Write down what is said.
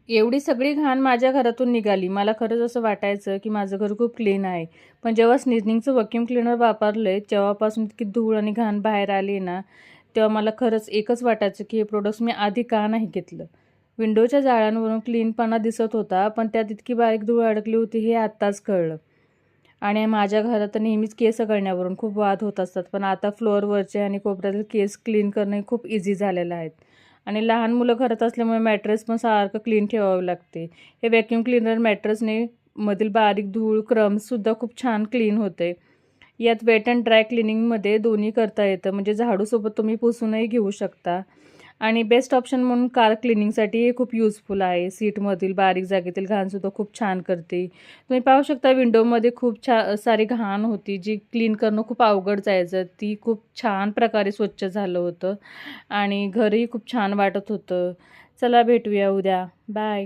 एवढी सगळी घाण माझ्या घरातून निघाली. मला खरंच असं वाटायचं, की माझं घर खूप क्लीन आहे. पण जेव्हा स्निझिंगचं व्हॅक्यूम क्लीनर वापरलंय, तेव्हापासून इतकी धूळ आणि घाण बाहेर आली ना, तेव्हा मला खरंच एकच वाटायचं, की हे प्रोडक्ट्स मी आधी का नाही घेतलं. विंडोच्या जाळ्यांवरून क्लीनपणा दिसत होता, पण त्यात इतकी बारीक धूळ अडकली होती हे आत्ताच कळलं. आणि माझ्या घरात तर नेहमीच केस गळण्यावरून खूप वाद होत असतात. पण आता फ्लोअरवरचे आणि कोपऱ्यातील केस क्लीन करणं खूप इझी झालेलं आहे. आणि लहान मुलं घरात असल्यामुळे मॅट्रेस पण सारखं क्लीन ठेवावं लागते. हे व्हॅक्यूम क्लीनर मॅट्रेसने मधील बारीक धूळ, क्रम्ससुद्धा खूप छान क्लीन होते. यात वेट अँड ड्राय क्लिनिंगमध्ये दोन्ही करता येतं. म्हणजे झाडूसोबत तुम्ही पुसूनही घेऊ शकता. आणि बेस्ट ऑप्शन म्हणून कार क्लिनिंगसाठी हे खूप युजफुल आहे. सीटमधील बारीक जागेतील घाणसुद्धा खूप छान करते. तुम्ही पाहू शकता विंडोमध्ये खूप सारी घाण होती, जी क्लीन करणं खूप अवघड जायचं. ती खूप छान प्रकारे स्वच्छ झालं होतं आणि घरही खूप छान वाटत होतं. चला भेटूया उद्या. बाय.